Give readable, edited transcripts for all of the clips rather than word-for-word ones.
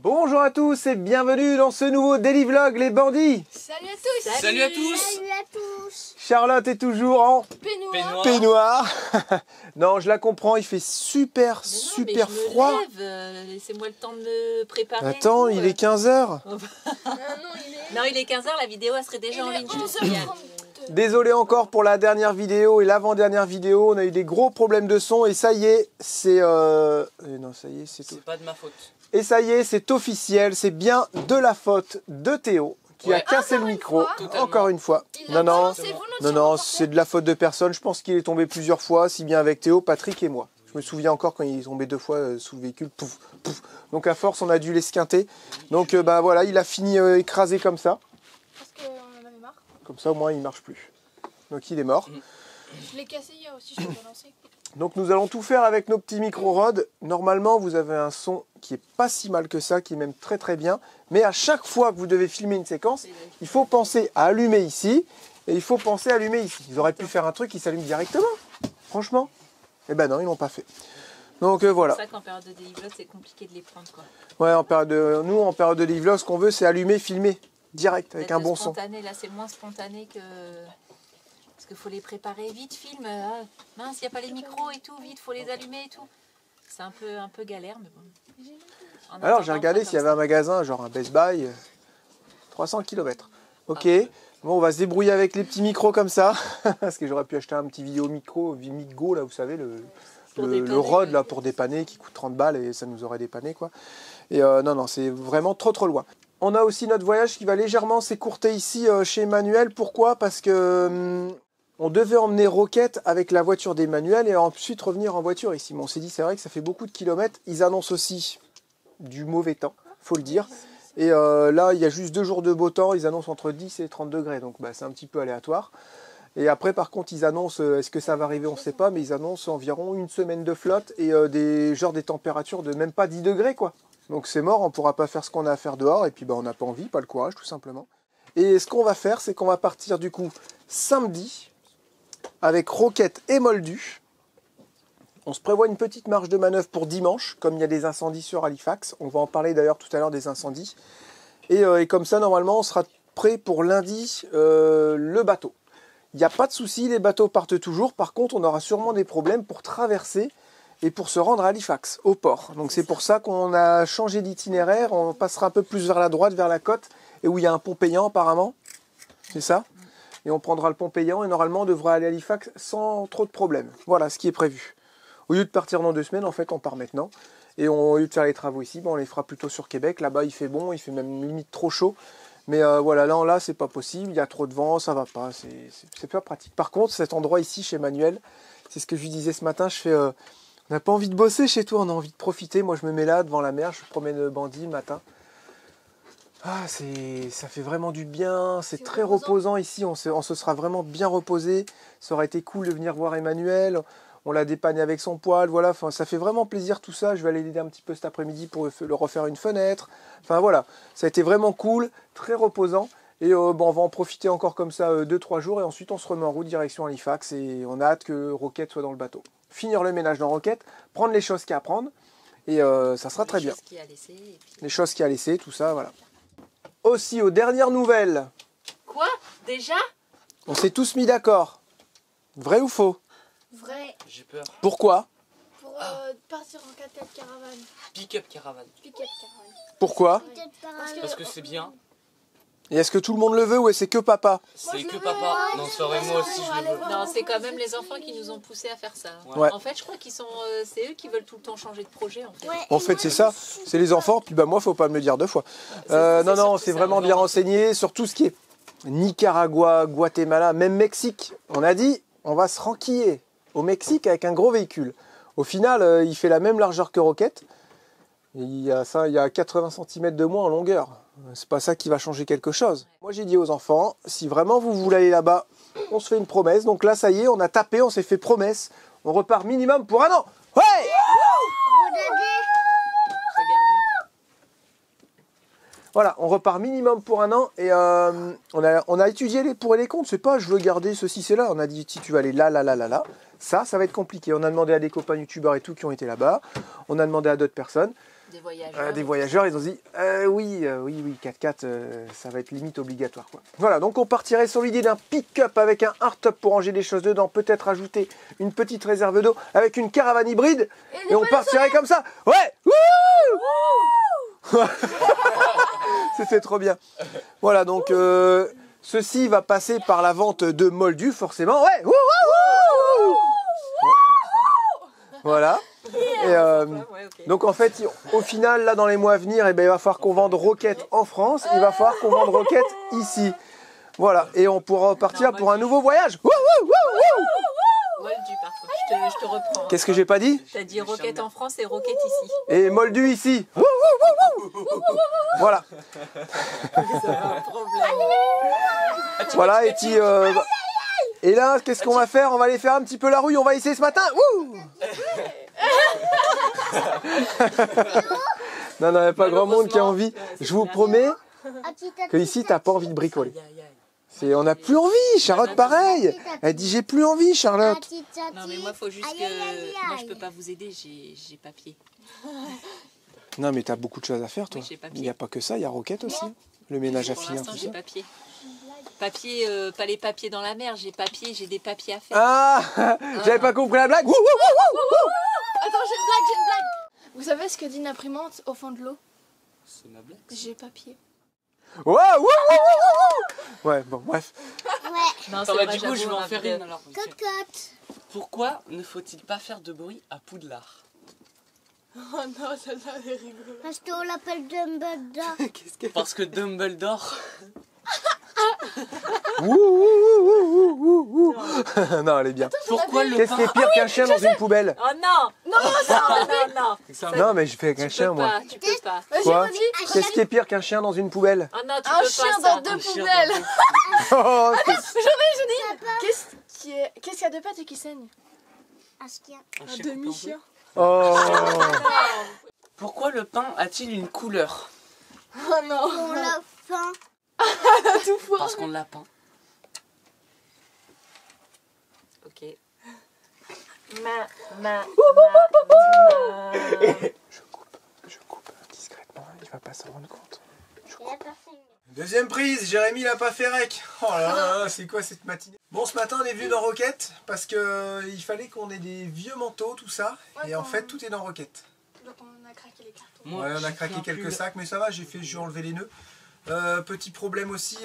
Bonjour à tous et bienvenue dans ce nouveau Daily Vlog les bandits. Salut à tous. Salut à tous. Salut à tous. Charlotte est toujours en Peignoir. peignoir. Non, je la comprends, il fait super froid. Laissez-moi le temps de me préparer. Attends, il est 15 h. Non, il est 15 h, la vidéo elle serait déjà en ligne. Je te signale. Désolé encore pour la dernière vidéo et l'avant-dernière vidéo, on a eu des gros problèmes de son et ça y est, c'est... Non, ça y est, c'est tout. C'est pas de ma faute. Et ça y est, c'est officiel, c'est bien de la faute de Théo qui a cassé le micro, encore une fois. Non, c'est de la faute de personne, je pense qu'il est tombé plusieurs fois, si bien avec Théo, Patrick et moi. Je me souviens encore quand il est tombé 2 fois sous le véhicule, pouf, pouf. Donc à force, on a dû l'esquinter. Donc bah voilà, il a fini écrasé comme ça. Parce qu'on en avait marre. Comme ça, au moins, il ne marche plus. Donc il est mort. Je l'ai cassé hier aussi, je l'ai balancé. Donc nous allons tout faire avec nos petits micro-rods. Normalement, vous avez un son qui est pas si mal que ça, qui est même très bien. Mais à chaque fois que vous devez filmer une séquence, il faut penser à allumer ici et il faut penser à allumer ici. Ils auraient pu faire un truc qui s'allume directement, franchement. Eh ben non, ils l'ont pas fait. Donc voilà. C'est pour ça qu'en période de Daily-Vlog, c'est compliqué de les prendre, quoi. Ouais, en période de Daily-Vlog, ce qu'on veut, c'est allumer, filmer direct avec un bon son. Là, c'est moins spontané que... Parce qu'il faut les préparer vite, film. Mince, il n'y a pas les micros et tout, vite, faut les allumer et tout. C'est un peu galère, mais bon. Alors, j'ai regardé s'il y avait un magasin, genre un Best Buy, 300 km. Ok, bon, on va se débrouiller avec les petits micros comme ça. Parce que j'aurais pu acheter un petit vidéo micro, Vimigo, là, vous savez, le rod là, pour dépanner, qui coûte 30 balles et ça nous aurait dépanné, quoi. Et non, c'est vraiment trop loin. On a aussi notre voyage qui va légèrement s'écourter ici chez Emmanuel. Pourquoi? Parce que... on devait emmener Roquette avec la voiture d'Emmanuel et ensuite revenir en voiture ici. Mais on s'est dit, c'est vrai que ça fait beaucoup de kilomètres. Ils annoncent aussi du mauvais temps, faut le dire. Et là, il y a juste 2 jours de beau temps. Ils annoncent entre 10 et 30 degrés. Donc bah, c'est un petit peu aléatoire. Et après, par contre, ils annoncent, est-ce que ça va arriver, on ne sait pas, mais ils annoncent environ 1 semaine de flotte et des températures de même pas 10 degrés, quoi. Donc c'est mort, on ne pourra pas faire ce qu'on a à faire dehors. Et puis bah, on n'a pas envie, pas le courage, tout simplement. Et ce qu'on va faire, c'est qu'on va partir du coup samedi avec Roquette et Moldu. On se prévoit une petite marge de manœuvre pour dimanche, comme il y a des incendies sur Halifax. On va en parler d'ailleurs tout à l'heure des incendies. Et comme ça, normalement, on sera prêt pour lundi le bateau. Il n'y a pas de souci, les bateaux partent toujours. Par contre, on aura sûrement des problèmes pour traverser et pour se rendre à Halifax, au port. Donc c'est pour ça qu'on a changé d'itinéraire. On passera un peu plus vers la droite, vers la côte, et où il y a un pont payant apparemment. C'est ça ? Et on prendra le pont payant et normalement on devrait aller à Halifax sans trop de problèmes. Voilà ce qui est prévu. Au lieu de partir dans 2 semaines, en fait on part maintenant. Et au lieu de faire les travaux ici, on les fera plutôt sur Québec. Là-bas il fait bon, il fait même limite trop chaud. Mais voilà, là c'est pas possible, il y a trop de vent, ça va pas, c'est pas pratique. Par contre cet endroit ici chez Emmanuel, c'est ce que je lui disais ce matin, on n'a pas envie de bosser chez toi, on a envie de profiter. Moi je me mets là devant la mer, je promène le bandit le matin. Ah, ça fait vraiment du bien, c'est très reposant ici, on se sera vraiment bien reposé. Ça aurait été cool de venir voir Emmanuel, on l'a dépanné avec son poêle, voilà, enfin, ça fait vraiment plaisir tout ça. Je vais aller l'aider un petit peu cet après-midi pour le refaire une fenêtre. Enfin voilà, ça a été vraiment cool, très reposant. Et on va en profiter encore comme ça 2-3 jours et ensuite on se remet en route direction Halifax et on a hâte que Roquette soit dans le bateau. Finir le ménage dans Roquette, prendre les choses qu'il y a à prendre et ça sera très bien. Les choses qu'il y a laissées, tout ça, voilà. Aussi, aux dernières nouvelles. Quoi? Déjà? On s'est tous mis d'accord. Vrai ou faux? Vrai. J'ai peur. Pourquoi? Pour partir en 4x4 caravane. Pick-up caravane. Pick-up caravane. Pourquoi? Parce que c'est bien. Et est-ce que tout le monde le veut ou est-ce que papa? C'est que papa. Non, ça aurait moi aussi je le veux. Non, c'est quand même les enfants qui nous ont poussés à faire ça. Ouais. En fait, je crois qu'ils sont, c'est eux qui veulent tout le temps changer de projet. En fait, En fait, c'est ça. C'est les enfants. Puis bah moi, faut pas me le dire 2 fois. Non, c'est vraiment bien renseigné sur tout ce qui est Nicaragua, Guatemala, même Mexique. On a dit, on va se renquiller au Mexique avec un gros véhicule. Au final, il fait la même largeur que Roquette. Et il y a 80 cm de moins en longueur. C'est pas ça qui va changer quelque chose. Moi, j'ai dit aux enfants, si vraiment vous voulez aller là-bas, on se fait une promesse. Donc là, ça y est, on a tapé, on s'est fait promesse. On repart minimum pour 1 an. Ouais! Voilà, on repart minimum pour 1 an et on a étudié les pour et les contre. C'est pas je veux garder ceci, c'est là. On a dit si tu vas aller là, ça va être compliqué. On a demandé à des copains youtubeurs et tout qui ont été là-bas. On a demandé à d'autres personnes. Des voyageurs. Des voyageurs, ils ont dit oui, 4x4, ça va être limite obligatoire, quoi. Voilà, donc on partirait sur l'idée d'un pick-up avec un hardtop pour ranger des choses dedans, peut-être ajouter une petite réserve d'eau avec une caravane hybride, et on partirait comme ça. Ouais. Wouh. C'était trop bien. Voilà, donc ceci va passer par la vente de Moldu, forcément. Ouais. Wouh. Voilà. Et, donc en fait, au final, là dans les mois à venir, il va falloir qu'on vende Rocket en France, il va falloir qu'on vende Rocket ici. Voilà, et on pourra repartir pour un nouveau voyage. Moldu, par contre, je te reprends. Qu'est-ce que j'ai pas dit? T'as dit Rocket en France et Rocket ici. Et Moldu ici. Voilà. Voilà, et puis... et là, qu'est-ce qu'on va faire? On va aller faire un petit peu la rouille, on va essayer ce matin. Ouh. Non, il n'y a pas grand monde qui a envie. Je vous promets que ici, t'as pas envie de bricoler. On n'a plus envie, Charlotte, pareil. Elle dit, j'ai plus envie, Charlotte. Non, mais moi, il faut juste que... Moi, je peux pas vous aider, j'ai papier. Non, mais t'as beaucoup de choses à faire, toi. Oui, j'ai papier. Il n'y a pas que ça, il y a Rocket aussi. Le ménage à Pour finir, l'instant, tout j'ai ça. papier. Papier, pas les papiers dans la mer, j'ai des papiers à faire. Ah, j'avais pas compris la blague. Attends, j'ai une blague. Vous savez ce que dit une imprimante au fond de l'eau? C'est ma blague. J'ai papier. Ouais, bon, bref. Non, Attends, bah, vrai, du coup, je j'avoue, vais on en a faire vrai. une alors. Pourquoi ne faut-il pas faire de bruit à Poudlard? Oh non, celle-là, elle est rigolote. Parce qu'on l'appelle Dumbledore. Parce que Dumbledore. Non, elle est bien. Pourquoi le Qu'est-ce qui est pire qu'un chien dans une poubelle? Oh non. Non. Non, mais je fais avec un chien, moi. Tu peux pas. Quoi? Qu'est-ce qui est pire qu'un chien dans une poubelle? Oh non, tu Un peux pas chien ça. dans deux chien poubelles. Oh, Qu'est-ce qu'il y a deux pattes et qui saigne? Un chien. Un Un chien demi-chien. oh. Pourquoi le pain a-t-il une couleur? Oh non. On l'a faim. Tout fou. Parce qu'on l'a peint. Ok. Je coupe discrètement, il va pas s'en rendre compte. Il a pas faim. Deuxième prise, Jérémy l'a pas fait rec. Oh là là, c'est quoi cette matinée? Bon, ce matin on est venu dans Rocket parce que il fallait qu'on ait des vieux manteaux, tout ça. Ouais, Et en quand fait, même. tout est dans Rocket. Donc on a craqué les cartons. Moi, Ouais, on a j'ai craqué fait un quelques pull. sacs, mais ça va, j'ai enlevé les nœuds. Petit problème aussi,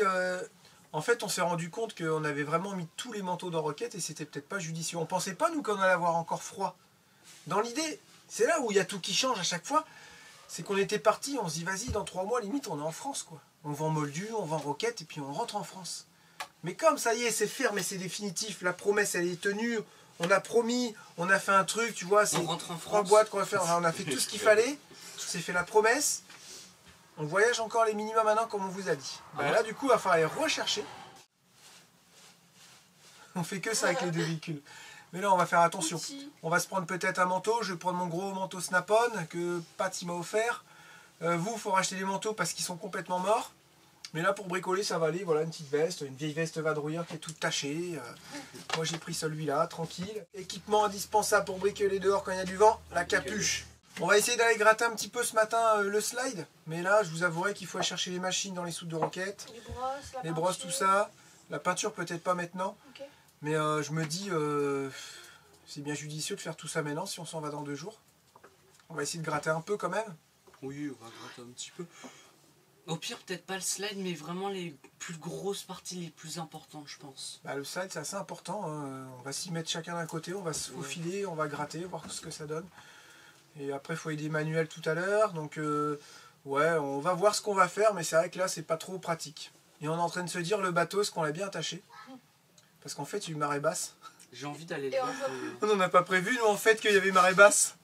en fait on s'est rendu compte qu'on avait vraiment mis tous les manteaux dans Rocket et c'était peut-être pas judicieux. On pensait pas nous qu'on allait avoir encore froid. Dans l'idée, c'est là où il y a tout qui change à chaque fois, c'est qu'on était parti, on se dit vas-y dans 3 mois limite on est en France quoi. On vend Moldu, on vend Rocket et puis on rentre en France. Mais comme ça y est, c'est ferme et c'est définitif, la promesse elle est tenue, on a promis, on a fait un truc, tu vois, c'est On rentre en 3 France. boîtes qu'on va faire, on a fait tout ce qu'il fallait, on s'est fait la promesse. On voyage encore les minima maintenant comme on vous a dit. Bah, là du coup il va falloir les rechercher. On fait que ça avec les deux véhicules. Mais là on va faire attention. Outil. On va se prendre peut-être un manteau. Je vais prendre mon gros manteau Snap-on que Pat il m'a offert. Vous, il faut racheter les manteaux parce qu'ils sont complètement morts. Mais là pour bricoler ça va aller. Voilà une petite veste, une vieille veste vadrouilleur qui est toute tachée. Moi j'ai pris celui-là, tranquille. Équipement indispensable pour bricoler dehors quand il y a du vent, la capuche. On va essayer d'aller gratter un petit peu ce matin le slide. Mais là je vous avouerai qu'il faut aller chercher les machines dans les soutes de Rocket. Les brosses, la Les brosses, peinture. tout ça. La peinture peut-être pas maintenant. Ok. Mais je me dis, c'est bien judicieux de faire tout ça maintenant si on s'en va dans 2 jours. On va essayer de gratter un peu quand même. Oui, on va gratter un petit peu. Au pire, peut-être pas le slide, mais vraiment les plus grosses parties, les plus importantes, je pense. Bah, le slide c'est assez important. Hein. On va s'y mettre chacun d'un côté, on va se faufiler, on va gratter, voir ce que ça donne. Et après il faut aider Manuel tout à l'heure. Donc ouais, on va voir ce qu'on va faire, mais c'est vrai que là c'est pas trop pratique. Et on est en train de se dire le bateau, est-ce qu'on l'a bien attaché? Parce qu'en fait il y a eu marée basse. J'ai envie d'aller le Et voir. on On n'en a pas prévu nous en fait qu'il y avait marée basse.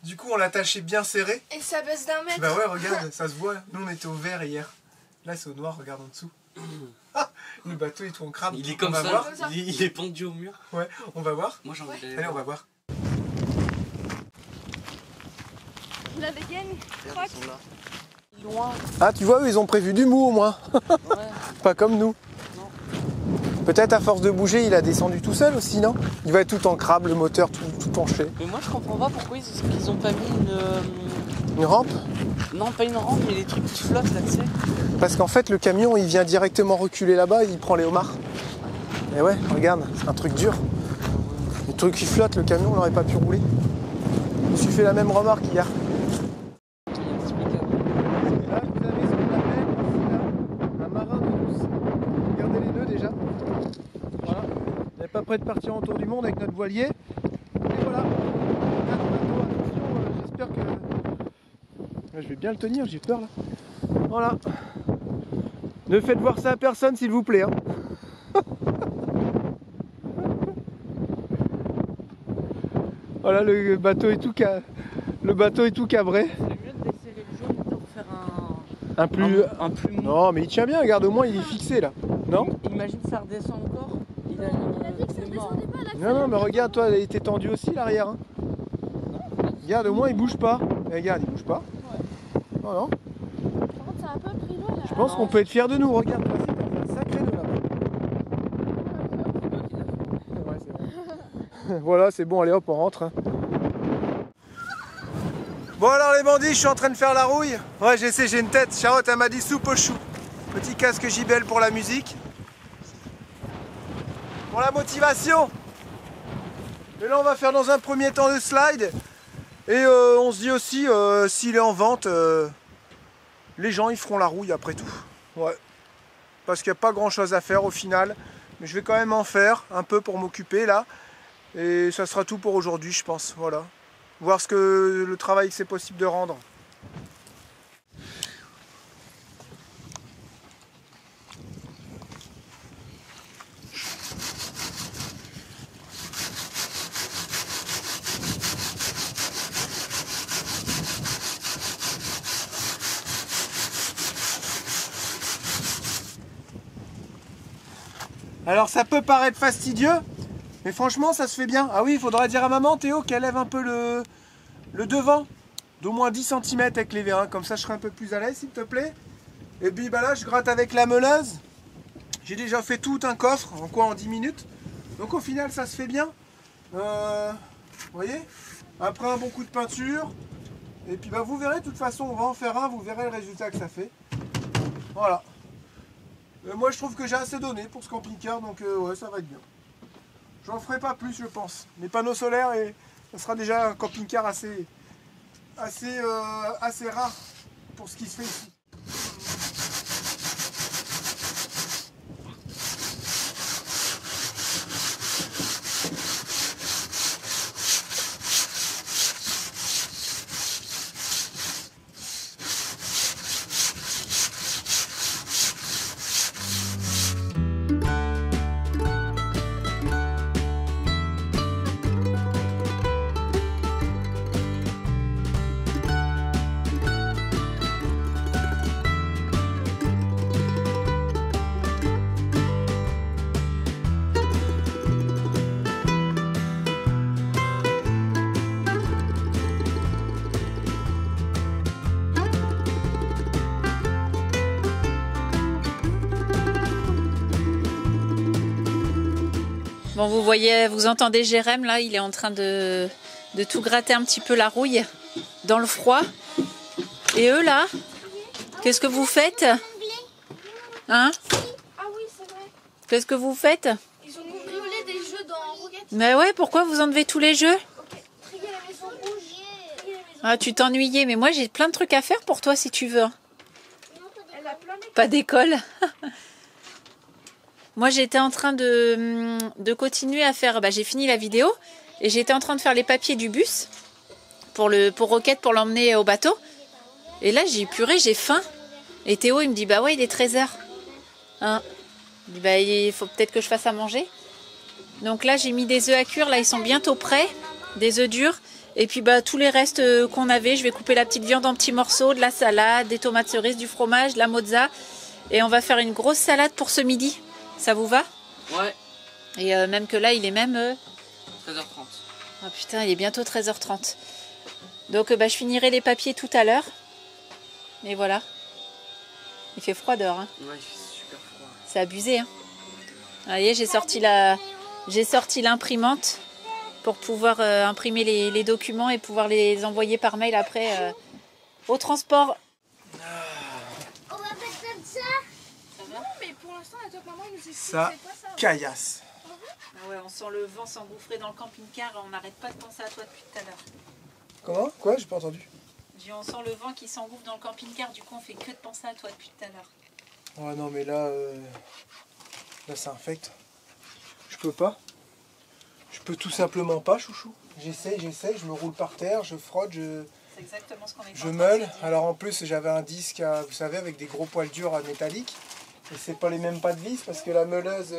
Du coup on l'a attaché bien serré. Et ça baisse d'1 mètre. Bah ouais, regarde, ça se voit. Nous, on était au vert hier. Là, c'est au noir, regarde en dessous. Ah, le bateau est tout en crabe. Il est comme on va ça, voir. il est pendu au mur. Ouais, on va voir. Moi j'ai envie d'aller Allez, on voir. va voir. La dégaine. Loin. Ah, tu vois, eux, ils ont prévu du mou au moins. Ouais. Pas comme nous. Non. Peut-être à force de bouger, il a descendu tout seul aussi, non? Il va être tout en crabe, le moteur tout penché. Mais moi je comprends pas pourquoi ils ont pas mis Une rampe? Non, pas une rampe, mais les trucs qui flottent là, tu sais. Parce qu'en fait, le camion, il vient directement reculer là-bas, il prend les homards. Et ouais, regarde, c'est un truc dur. Le truc qui flotte, le camion, on n'aurait pas pu rouler. Je me suis fait la même remarque hier. Là, vous avez ce qu'on appelle ici, là, un marin de douce. Regardez les nœuds déjà. Voilà. On n'est pas prêt de partir en tour du monde avec notre voilier. Et voilà. Attention, j'espère que... Je vais bien le tenir, j'ai peur là. Voilà. Ne faites voir ça à personne s'il vous plaît. Hein. Voilà, le bateau est tout cabré. C'est mieux de desserrer le jaune pour faire Un plus... un plus mou. Non mais il tient bien, regarde, au moins il est fixé là. Non? Imagine ça redescend encore. Il a dit que ça c'est mort. descendait pas là. Non, non, mais regarde, toi, il était tendu aussi l'arrière. Hein. Regarde, au moins il bouge pas. Et regarde, il bouge pas. Non, non. Par contre, ça a un peu pris l'eau là. Je pense qu'on peut être fier de nous. Regarde, toi, c'est un sacré nœud là-bas. Ouais, c'est bon. Voilà, c'est bon, allez hop, on rentre. Hein. Bon alors les bandits, je suis en train de faire la rouille. Ouais, j'ai une tête. Charlotte, elle m'a dit soupe au chou. Petit casque JBL pour la musique. Pour la motivation. Et là, on va faire dans un premier temps le slide. Et on se dit aussi, s'il est en vente, les gens, ils feront la rouille après tout. Ouais. Parce qu'il n'y a pas grand chose à faire au final. Mais je vais quand même en faire un peu pour m'occuper là. Et ça sera tout pour aujourd'hui, je pense. Voilà. Voir ce que le travail que c'est possible de rendre. Alors ça peut paraître fastidieux, mais franchement ça se fait bien. Ah oui, il faudra dire à maman Théo qu'elle lève un peu le devant d'au moins 10 cm avec les vérins, comme ça je serai un peu plus à l'aise s'il te plaît. Et puis bah là je gratte avec la meuleuse. J'ai déjà fait tout un coffre, en 10 minutes. Donc au final ça se fait bien. Vous voyez? Après un bon coup de peinture. Et puis bah vous verrez, de toute façon on va en faire un, vous verrez le résultat que ça fait. Voilà. Moi je trouve que j'ai assez donné pour ce camping-car, donc ouais, ça va être bien. J'en ferai pas plus je pense. Les panneaux solaires, et ça sera déjà un camping-car assez rare pour ce qui se fait ici. Bon, vous voyez, vous entendez Jérém là, il est en train de tout gratter un petit peu la rouille dans le froid. Et eux là, qu'est-ce que vous faites? Hein? Ah oui, c'est vrai. Qu'est-ce que vous faites? Ils ont cambriolé des jeux dans Rocket. Mais ouais, pourquoi vous enlevez tous les jeux? Ok, trier la maison rouge. Trier la maison. Ah, tu t'ennuyais, mais moi j'ai plein de trucs à faire pour toi si tu veux. Elle a plein d'écoles. Pas d'école. Moi j'étais en train de continuer à faire, j'ai fini la vidéo et j'étais en train de faire les papiers du bus pour Rocket, pour l'emmener au bateau. Et là j'ai purée, j'ai faim. Et Théo il me dit bah ouais il est 13h. Hein? Il dit bah il faut peut-être que je fasse à manger. Donc là j'ai mis des œufs à cuire, là ils sont bientôt prêts, des œufs durs. Et puis tous les restes qu'on avait, je vais couper la petite viande en petits morceaux, de la salade, des tomates cerises, du fromage, de la mozza. Et on va faire une grosse salade pour ce midi. Ça vous va? Ouais. Et même que là, il est même... 13h30. Oh putain, il est bientôt 13h30. Donc je finirai les papiers tout à l'heure. Et voilà. Il fait froid dehors. Hein. Ouais, il fait super froid. C'est abusé. Hein. Vous voyez, j'ai sorti l'imprimante pour pouvoir imprimer les documents et pouvoir les envoyer par mail après Au transport. On va mettre comme ça. Non, mais pour l'instant, la top maman, il nous explique Ça c'est quoi ça. caillasse. Ah ouais, on sent le vent s'engouffrer dans le camping-car. On n'arrête pas de penser à toi depuis tout à l'heure. Comment? Quoi? J'ai pas entendu. On sent le vent qui s'engouffre dans le camping-car. Du coup, on fait que de penser à toi depuis tout à l'heure. Oh non, mais là, là ça infecte. Je peux pas. Je peux tout simplement pas, chouchou. J'essaie, je me roule par terre, je frotte, C'est exactement ce qu'on est en je train de meule. se dire. Alors en plus, j'avais un disque, vous savez, avec des gros poils durs à métallique. Et c'est pas les mêmes pas de vis parce que la meuleuse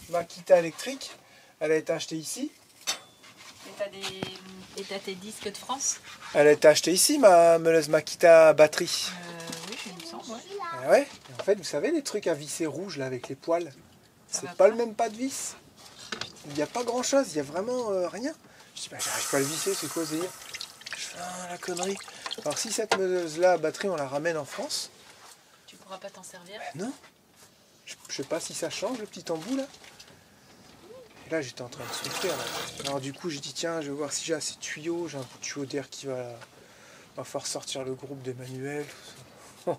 Makita électrique, elle a été achetée ici. Et t'as tes disques de France? Elle a été achetée ici, ma meuleuse Makita batterie. Oui, il me semble, ouais. Ah ouais. Et en fait, vous savez, les trucs à visser rouges là avec les poils, Ça c'est va pas pas le même pas de vis. Il n'y a pas grand chose, il y a vraiment rien. Je dis, bah, j'arrive pas à le visser, c'est quoi ce délire? Je fais la connerie. Alors, si cette meuleuse là, batterie, on la ramène en France, Tu pourras pas t'en servir. non. Je sais pas si ça change le petit embout là. Et là, j'étais en train de souffrir. Là. Alors, du coup, j'ai dit, tiens, je vais voir si j'ai assez de tuyaux. J'ai un bout de tuyau d'air qui va faire sortir le groupe d'Emmanuel. Oh,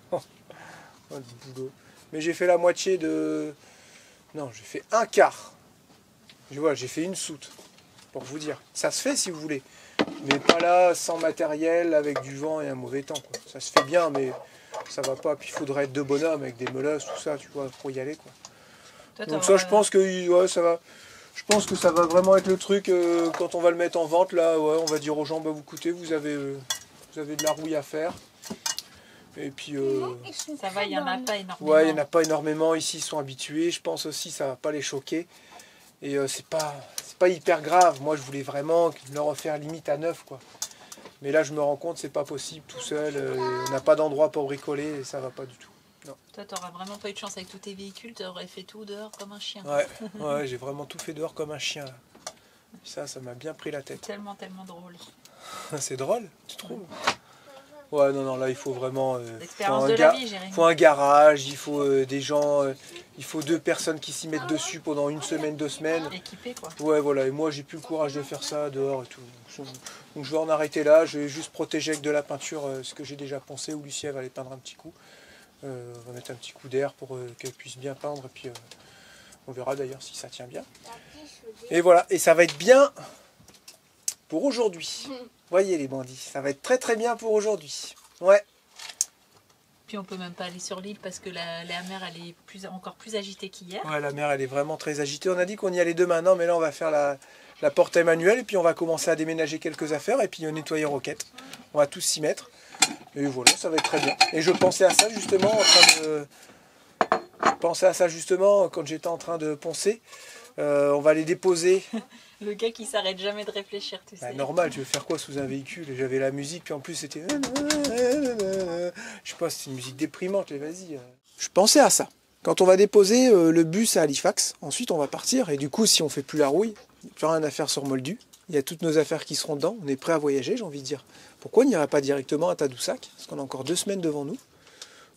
le boulot. Mais j'ai fait la moitié de. Non, j'ai fait un quart. Je vois, j'ai fait une soute. Pour vous dire. Ça se fait si vous voulez. Mais pas là, sans matériel, avec du vent et un mauvais temps. Quoi. Ça se fait bien, mais ça va pas. Puis il faudrait être deux bonhommes avec des meuleuses, tout ça, tu vois, pour y aller. Quoi. Toi, Donc ça, je pense que ouais, ça va. Je pense que ça va vraiment être le truc quand on va le mettre en vente. Là, ouais, on va dire aux gens, bah, vous écoutez, vous avez de la rouille à faire. Et puis, Ça va, il n'y en a pas énormément. ouais, il n'y en a pas énormément. Ici, ils sont habitués. Je pense aussi, ça va pas les choquer. Et c'est pas hyper grave. Moi, je voulais vraiment le refaire limite à neuf, quoi. Mais là, je me rends compte, c'est pas possible tout seul. On n'a pas d'endroit pour bricoler et ça va pas du tout. Toi, t'auras vraiment pas eu de chance avec tous tes véhicules. T'aurais fait tout dehors comme un chien. Ouais, ouais, j'ai vraiment tout fait dehors comme un chien. Là. Ça m'a bien pris la tête. Tellement, tellement drôle. C'est drôle, tu trouves? Ouais, non, là, il faut vraiment... L'expérience de la vie, Jérémy. Il faut un garage, il faut des gens... il faut 2 personnes qui s'y mettent dessus pendant 1 semaine, 2 semaines. Équipé, quoi. Ouais, voilà, et moi, j'ai plus le courage de faire ça dehors et tout. Donc, je vais en arrêter là. Je vais juste protéger avec de la peinture ce que j'ai déjà poncé, où Lucie, elle va aller peindre un petit coup. On va mettre un petit coup d'air pour qu'elle puisse bien peindre, et puis on verra d'ailleurs si ça tient bien. Et voilà, et ça va être bien pour aujourd'hui. Voyez les bandits, ça va être très très bien pour aujourd'hui. Ouais. Puis on peut même pas aller sur l'île parce que la mer elle est encore plus agitée qu'hier. Ouais, la mer elle est vraiment très agitée. On a dit qu'on y allait demain, non mais là on va faire la porte à Emmanuel et puis on va commencer à déménager quelques affaires et puis nettoyer Roquette. On va tous s'y mettre. Et voilà, ça va être très bien. Et je pensais à ça justement quand j'étais en train de poncer. On va les déposer. Le gars qui s'arrête jamais de réfléchir, tu sais. Bah, normal, tu veux faire quoi sous un véhicule? Et j'avais la musique, puis en plus c'était... Je sais pas, c'est une musique déprimante, mais vas-y. Je pensais à ça. Quand on va déposer le bus à Halifax, ensuite on va partir. Et du coup, si on fait plus la rouille, il n'y a plus rien à faire sur Moldu. Il y a toutes nos affaires qui seront dedans. On est prêt à voyager, j'ai envie de dire. Pourquoi on n'irait pas directement à Tadoussac? Parce qu'on a encore 2 semaines devant nous.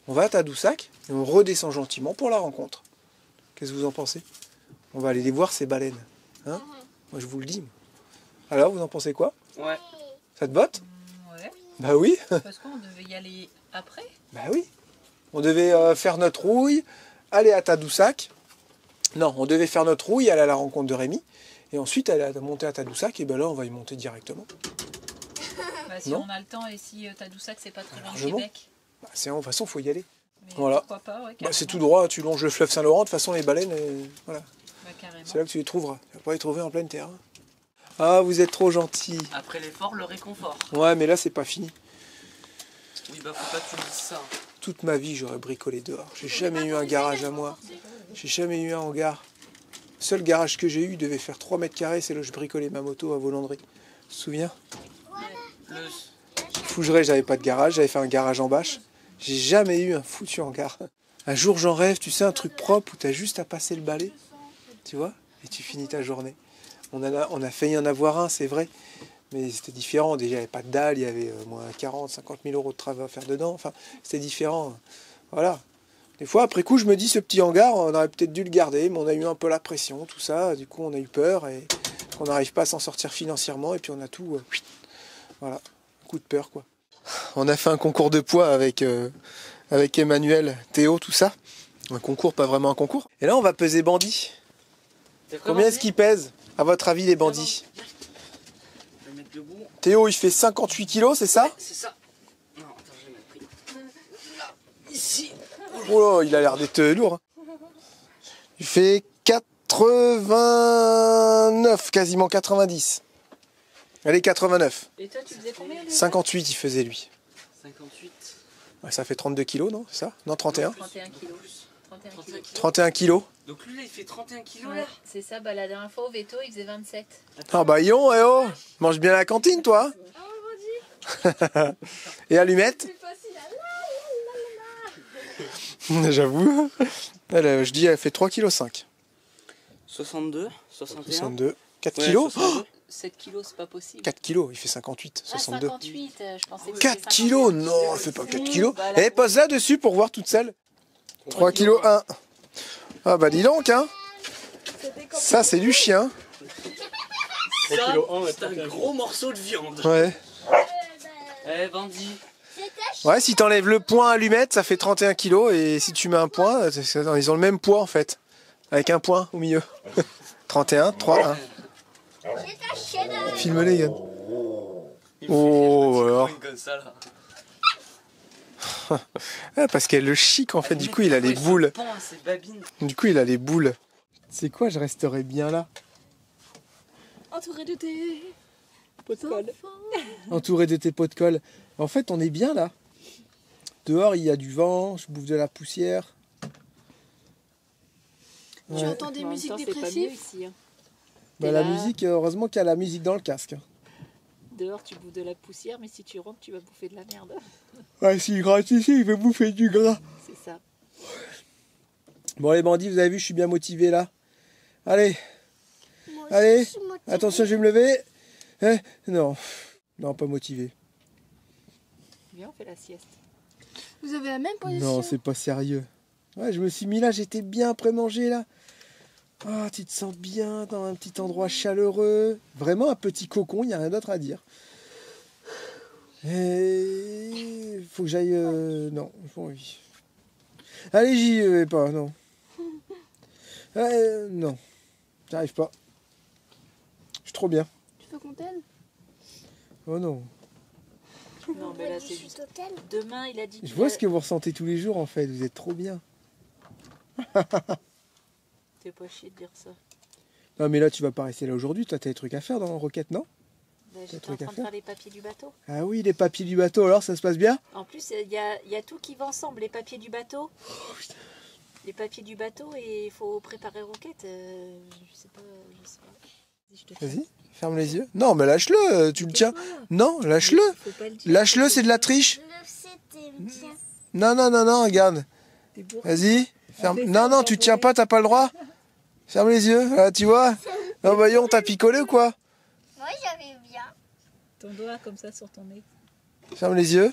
On va à Tadoussac et on redescend gentiment pour la rencontre. Qu'est-ce que vous en pensez? On va aller les voir, ces baleines. Hein? Moi, je vous le dis. Alors, vous en pensez quoi? Ouais. Ça te botte? Ouais. Bah oui. Parce qu'on devait y aller après. Bah oui. On devait faire notre rouille, aller à Tadoussac. Non, on devait faire notre rouille, aller à la rencontre de Rémi. Et ensuite, aller monter à Tadoussac. Et ben là, on va y monter directement. Bah, si Non. on a le temps et si Tadoussac c'est pas très loin de Largement. Québec. Bah, de toute façon, il faut y aller. Mais Voilà. pourquoi pas, ouais, Bah, c'est tout carrément. droit, tu longes le fleuve Saint-Laurent. De toute façon, les baleines, voilà. Bah, carrément. C'est là que tu les trouveras. Tu vas pas les trouver en pleine terre. Hein. Ah, vous êtes trop gentils. Après l'effort, le réconfort. Ouais, mais là, c'est pas fini. Oui, bah faut pas que tu me dises ça. Toute ma vie, j'aurais bricolé dehors. J'ai jamais eu un garage à moi. J'ai jamais eu un hangar. Le seul garage que j'ai eu devait faire 3 mètres carrés, c'est là où je bricolais ma moto à Volandry. Tu te souviens? Le... Fougeray, j'avais pas de garage, j'avais fait un garage en bâche. J'ai jamais eu un foutu hangar. Un jour, j'en rêve, tu sais, un truc propre où t'as juste à passer le balai, tu vois, et tu finis ta journée. On a failli en avoir un, c'est vrai, mais c'était différent. Déjà, il n'y avait pas de dalle, il y avait moins 40, 50 000 euros de travail à faire dedans. Enfin, c'était différent. Voilà. Des fois, après coup, je me dis, ce petit hangar, on aurait peut-être dû le garder, mais on a eu un peu la pression, tout ça. Du coup, on a eu peur et on n'arrive pas à s'en sortir financièrement. Et puis, on a tout... voilà, un coup de peur, quoi. On a fait un concours de poids avec Emmanuel, Théo, tout ça. Un concours, pas vraiment un concours. Et là, on va peser Bandit. Combien est-ce qu'il pèse, à votre avis, les bandits? Je vais mettre debout. Théo, il fait 58 kilos, c'est ça? C'est ça. Non, attends, je vais mettre pris. Là, ici. Oh là, il a l'air d'être lourd. Hein. Il fait 89, quasiment 90. Allez, 89. Et toi, tu faisais combien? 58, il faisait lui. 58. Ouais, ça fait 32 kilos, non? C'est ça? Non, 31? 31 kilos. 31 kilos. 31 kilos. Donc lui, là, il fait 31 kilos, Ouais, là. c'est ça, bah, la dernière fois au veto, il faisait 27. Ah bah yon, eh oh, mange bien à la cantine, toi. Et allumette? J'avoue. Je dis, elle fait 3,5 kg. 62, 61. 62. 4 Ouais, kilos? 62. 7 kilos, c'est pas possible. 4 kilos, il fait 58, 62. 58, je pensais que 4 c'était kilos? 58. Non, elle fait pas 4 kilos. Bah, là, Eh, pose là dessus pour voir toute seule. 3 kilos 1. Ah bah dis donc, hein. Ça, c'est du chien. Ça, c'est un gros morceau de viande. Ouais. Eh, bandit. Ouais, si t'enlèves le point allumette, ça fait 31 kilos. Et si tu mets un point, ils ont le même poids en fait. Avec un point au milieu. 31, 3, 1. Filme-les, Yann. Oh, alors. Comme ça, là. Ah, parce qu'elle le chic en fait, du coup il a les boules. C'est babine. Du coup il a les boules. C'est quoi, je resterai bien là. Entouré de tes pots de colle. Entouré de tes pots de colle. En fait on est bien là. Dehors il y a du vent, je bouffe de la poussière. Tu Ouais. entends des En même musiques temps, c'est pas mieux dépressives? ici, hein. Bah, T'es la là. musique, heureusement qu'il y a la musique dans le casque. Dehors, tu bouffes de la poussière, mais si tu rentres, tu vas bouffer de la merde. Ouais, s'il gratte ici, il veut bouffer du gras. C'est ça. Bon les bandits, vous avez vu, je suis bien motivé là. Allez, allez, attention, je vais me lever. Non, non, pas motivé. Viens, on fait la sieste. Vous avez la même position? Non, c'est pas sérieux. Ouais, je me suis mis là, j'étais bien après manger là. Ah, tu te sens bien dans un petit endroit chaleureux. Vraiment un petit cocon, il n'y a rien d'autre à dire. Et faut que j'aille... Non, j'ai pas envie. Allez, j'y vais pas, non. Non, j'arrive pas. Je suis trop bien. Tu veux qu'on t'aide? Oh non. Non, mais là, c'est juste. Demain, il a dit. Je vois ce que vous ressentez tous les jours en fait, vous êtes trop bien. T'es pas chier de dire ça. Non mais là tu vas pas rester là aujourd'hui, toi t'as des trucs à faire dans la roquette, non? Bah, T'as j'étais truc en à train de faire faire les papiers du bateau. Ah oui, les papiers du bateau, alors ça se passe bien? En plus, il y a tout qui va ensemble. Les papiers du bateau. Les papiers du bateau et il faut préparer roquette. Je sais pas. Vas-y, je te fais. Vas-y, ferme les yeux. Non mais lâche-le, tu le tiens. Non, lâche-le. Faut pas le dire. Lâche-le, c'est de la triche. Non, non, non, non, regarde. T'es bourré. Vas-y, ferme. Non, non, tu tiens pas, t'as pas le droit. Ferme les yeux, voilà, tu vois. Non, voyons, t'as picolé ou quoi? Moi j'avais bien. Ton doigt comme ça sur ton nez. Ferme les yeux.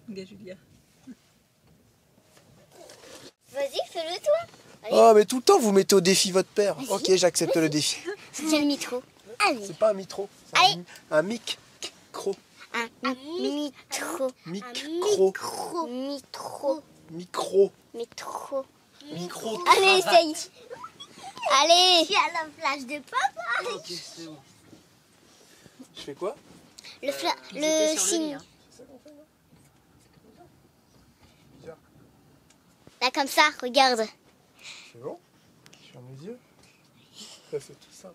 Regarde, Julia. Vas-y, fais-le toi. Oh, mais tout le temps, vous mettez au défi votre père. Ok, j'accepte le défi. C'est le micro. Allez. C'est pas un mitro, c'est Allez. un micro. Un micro. Micro. Micro. Micro. Micro. Micro. Allez, essaye. Allez. Je suis à la plage de papa. Ok, c'est bon. Je fais quoi? Le Ils étaient le sur le lit, signe. hein. Là comme ça, regarde. C'est bon? Je ferme les yeux. Ça, c'est tout ça.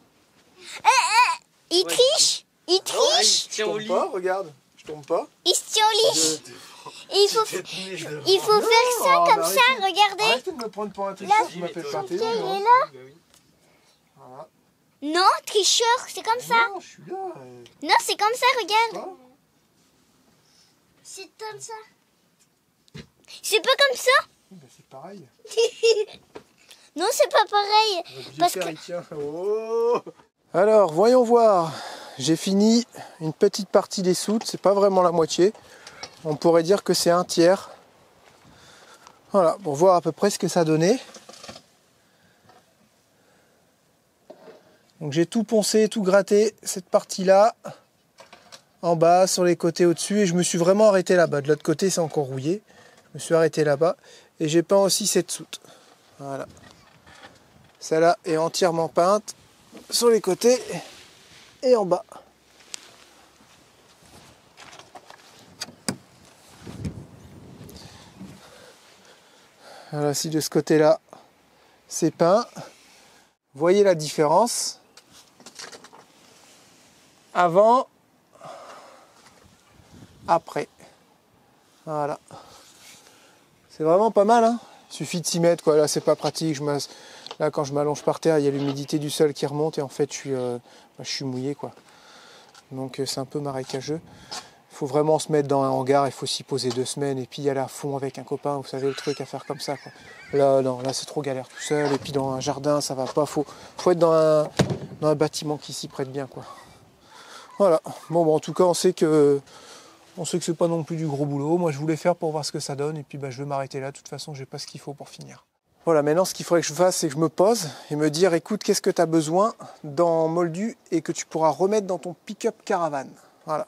Il Ouais. triche. Il Ah, triche. il tient au lit. Pas, regarde. Je tombe pas. Il se tient au lit. Et il faut faire ça Ah, comme bah, ça, arrêtez. regardez. Arrêtez de me prendre pour un tricheur, je m'appelle pas Théo. il est non. là. Bah oui. Voilà. Non, tricheur, c'est comme ça. Non, je suis là. Non, c'est comme ça, regarde. Quoi? C'est comme ça. C'est pas comme ça. Ben, c'est pareil. Non, c'est pas pareil. Parce que- Oh. Alors, voyons voir. J'ai fini une petite partie des soutes. C'est pas vraiment la moitié. On pourrait dire que c'est un tiers. Voilà, pour voir à peu près ce que ça donnait. Donc j'ai tout poncé, tout gratté, cette partie-là. en bas, sur les côtés au-dessus. Et je me suis vraiment arrêté là-bas. De l'autre côté, c'est encore rouillé. Je me suis arrêté là-bas. Et j'ai peint aussi cette soute. Voilà. Celle-là est entièrement peinte sur les côtés et en bas. Voilà, si de ce côté-là, c'est peint. Voyez la différence. Avant, après. Voilà. C'est vraiment pas mal, hein. Il suffit de s'y mettre, quoi. Là, c'est pas pratique. Là, quand je m'allonge par terre, il y a l'humidité du sol qui remonte et en fait, je suis mouillé, quoi. Donc, c'est un peu marécageux. Il faut vraiment se mettre dans un hangar, il faut s'y poser 2 semaines et puis y aller à fond avec un copain, vous savez, le truc à faire comme ça, quoi. Là, non, là, c'est trop galère tout seul. Et puis, dans un jardin, ça va pas. Faut être dans un bâtiment qui s'y prête bien, quoi. Voilà. Bon, en tout cas, on sait que c'est pas non plus du gros boulot. Moi, je voulais faire pour voir ce que ça donne. Et puis, je vais m'arrêter là. De toute façon, j'ai pas ce qu'il faut pour finir. Voilà, maintenant, ce qu'il faudrait que je fasse, c'est que je me pose et me dire, écoute, qu'est-ce que tu as besoin dans Moldu et que tu pourras remettre dans ton pick-up caravane. Voilà.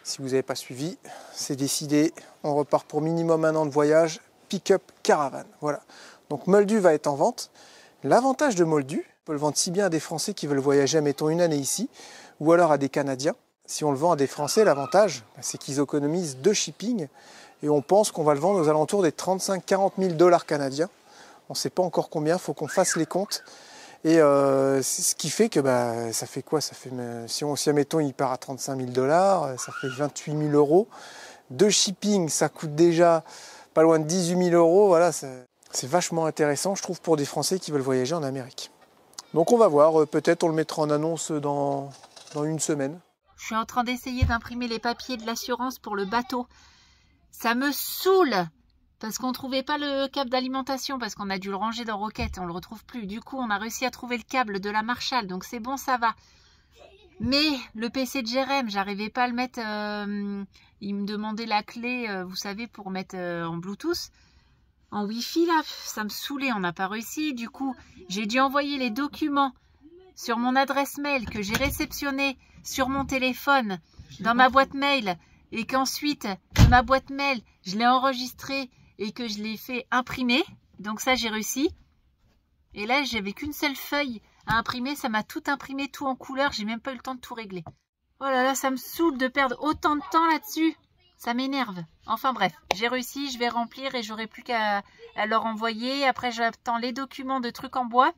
Si vous n'avez pas suivi, c'est décidé. On repart pour minimum 1 an de voyage. Pick-up caravane. Voilà. Donc, Moldu va être en vente. L'avantage de Moldu, on peut le vendre si bien à des Français qui veulent voyager, mettons, 1 année ici, ou alors à des Canadiens. Si on le vend à des Français, l'avantage, c'est qu'ils économisent 2 shipping et on pense qu'on va le vendre aux alentours des 35-40 000 $ canadiens. On ne sait pas encore combien, il faut qu'on fasse les comptes. Et c'est ce qui fait que ça fait quoi? Ça fait, si admettons il part à 35 000 $, ça fait 28 000 €. 2 shipping, ça coûte déjà pas loin de 18 000 €. Voilà, c'est vachement intéressant, je trouve, pour des Français qui veulent voyager en Amérique. Donc on va voir, peut-être on le mettra en annonce dans 1 semaine. Je suis en train d'essayer d'imprimer les papiers de l'assurance pour le bateau. Ça me saoule parce qu'on ne trouvait pas le câble d'alimentation, parce qu'on a dû le ranger dans Roquette, on ne le retrouve plus. Du coup, on a réussi à trouver le câble de la Marshall, donc c'est bon, ça va. Mais le PC de Jérém, j'arrivais pas à le mettre. Il me demandait la clé, vous savez, pour mettre en Bluetooth. En Wi-Fi, là, ça me saoulait, on n'a pas réussi. Du coup, j'ai dû envoyer les documents sur mon adresse mail que j'ai réceptionnée sur mon téléphone, dans ma boîte mail, et qu'ensuite, de ma boîte mail, je l'ai enregistré et que je l'ai fait imprimer. Donc ça, j'ai réussi. Et là, j'avais qu'une seule feuille à imprimer. Ça m'a tout imprimé, tout en couleur. J'ai même pas eu le temps de tout régler. Oh là là, ça me saoule de perdre autant de temps là-dessus. Ça m'énerve. Enfin bref, j'ai réussi. Je vais remplir et j'aurai plus qu'à leur envoyer. Après, j'attends les documents de trucs en bois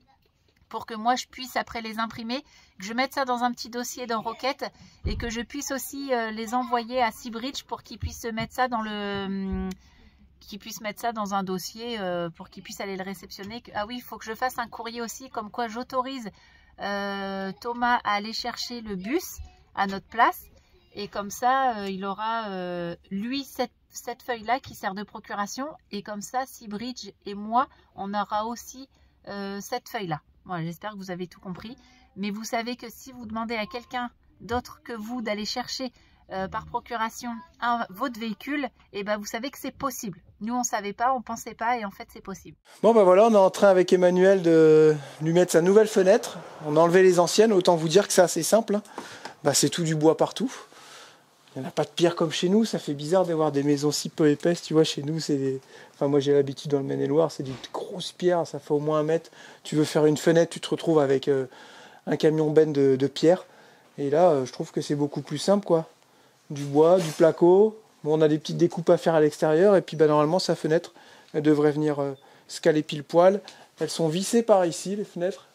pour que moi, je puisse après les imprimer, que je mette ça dans un petit dossier dans Roquette et que je puisse aussi les envoyer à Seabridge pour qu'ils puissent mettre ça dans dans un dossier pour qu'ils puissent aller le réceptionner. Ah oui, il faut que je fasse un courrier aussi, comme quoi j'autorise Thomas à aller chercher le bus à notre place. Et comme ça, il aura, lui, cette feuille-là qui sert de procuration. Et comme ça, Seabridge et moi, on aura aussi cette feuille-là. Voilà, j'espère que vous avez tout compris. Mais vous savez que si vous demandez à quelqu'un d'autre que vous d'aller chercher par procuration votre véhicule, et vous savez que c'est possible. Nous, on ne savait pas, on ne pensait pas, et en fait, c'est possible. Bon, voilà, on est en train avec Emmanuel de lui mettre sa nouvelle fenêtre. On a enlevé les anciennes, autant vous dire que c'est assez simple. C'est tout du bois partout. Il n'y en a pas de pierre comme chez nous. Ça fait bizarre d'avoir des maisons si peu épaisses. Tu vois, chez nous, c'est des... Enfin, moi, j'ai l'habitude dans le Maine-et-Loire, c'est des grosses pierres. Ça fait au moins 1 mètre. Tu veux faire une fenêtre, tu te retrouves avec un camion benne de pierre. Et là, je trouve que c'est beaucoup plus simple, quoi. Du bois, du placo. Bon, on a des petites découpes à faire à l'extérieur. Et puis, normalement, sa fenêtre, elle devrait venir se caler pile poil. Elles sont vissées par ici, les fenêtres.